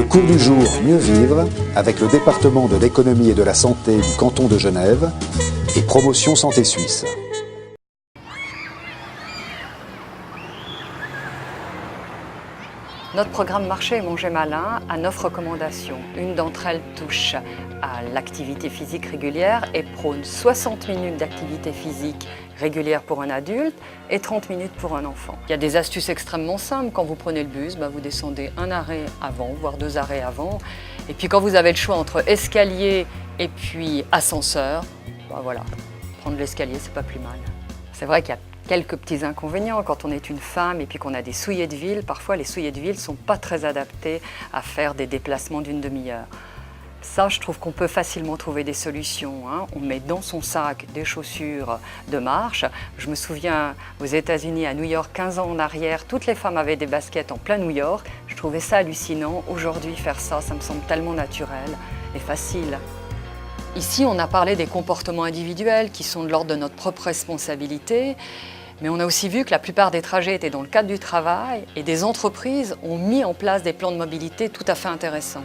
cours du jour Mieux vivre avec le département de l'économie et de la santé du canton de Genève et Promotion Santé Suisse. Notre programme Marcher et Manger Malin a 9 recommandations. Une d'entre elles touche à l'activité physique régulière et prône 60 minutes d'activité physique régulière pour un adulte et 30 minutes pour un enfant. Il y a des astuces extrêmement simples. Quand vous prenez le bus, vous descendez un arrêt avant, voire 2 arrêts avant. Et puis quand vous avez le choix entre escalier et puis ascenseur, voilà, prendre l'escalier, c'est pas plus mal. C'est vrai qu'il y a quelques petits inconvénients quand on est une femme et puis qu'on a des souliers de ville. Parfois, les souliers de ville ne sont pas très adaptés à faire des déplacements d'une demi-heure. Ça, je trouve qu'on peut facilement trouver des solutions. On met dans son sac des chaussures de marche. Je me souviens aux États-Unis, à New York, 15 ans en arrière, toutes les femmes avaient des baskets en plein New York. Je trouvais ça hallucinant. Aujourd'hui, faire ça, ça me semble tellement naturel et facile. Ici, on a parlé des comportements individuels qui sont de l'ordre de notre propre responsabilité. Mais on a aussi vu que la plupart des trajets étaient dans le cadre du travail et des entreprises ont mis en place des plans de mobilité tout à fait intéressants.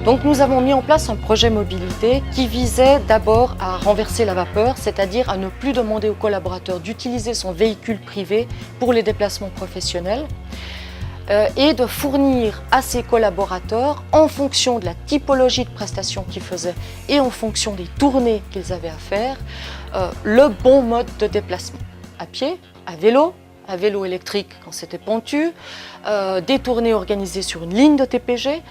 Donc nous avons mis en place un projet mobilité qui visait d'abord à renverser la vapeur, c'est-à-dire à ne plus demander aux collaborateurs d'utiliser son véhicule privé pour les déplacements professionnels et de fournir à ses collaborateurs, en fonction de la typologie de prestations qu'ils faisaient et en fonction des tournées qu'ils avaient à faire, le bon mode de déplacement. À pied, à vélo électrique quand c'était pentu, des tournées organisées sur une ligne de TPG,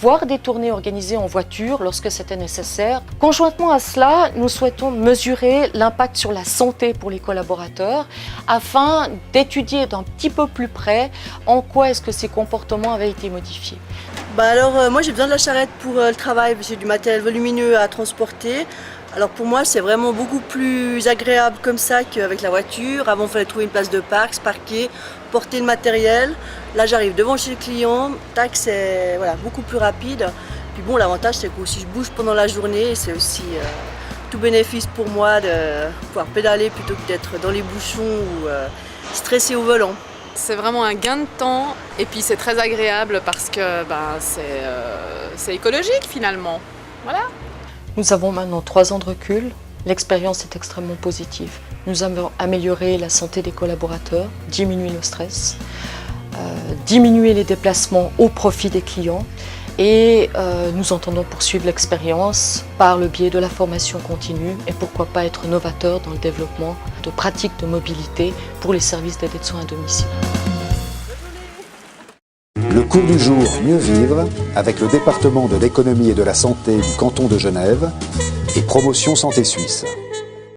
voire des tournées organisées en voiture lorsque c'était nécessaire. Conjointement à cela, nous souhaitons mesurer l'impact sur la santé pour les collaborateurs afin d'étudier d'un petit peu plus près en quoi est-ce que ces comportements avaient été modifiés. Moi j'ai besoin de la charrette pour le travail, j'ai du matériel volumineux à transporter. Alors pour moi c'est vraiment beaucoup plus agréable comme ça qu'avec la voiture. Avant il fallait trouver une place de parc, se parquer, porter le matériel. Là j'arrive devant chez le client, tac, c'est beaucoup plus rapide. Puis bon, l'avantage c'est que si je bouge pendant la journée, c'est aussi tout bénéfice pour moi de pouvoir pédaler plutôt que d'être dans les bouchons ou stressé au volant. C'est vraiment un gain de temps et puis c'est très agréable parce que c'est écologique finalement. Voilà. Nous avons maintenant 3 ans de recul. L'expérience est extrêmement positive. Nous avons amélioré la santé des collaborateurs, diminué le stress, diminué les déplacements au profit des clients et nous entendons poursuivre l'expérience par le biais de la formation continue et pourquoi pas être novateur dans le développement de pratiques de mobilité pour les services d'aide de soins à domicile. Le cours du jour Mieux vivre avec le département de l'économie et de la santé du canton de Genève et Promotion Santé Suisse.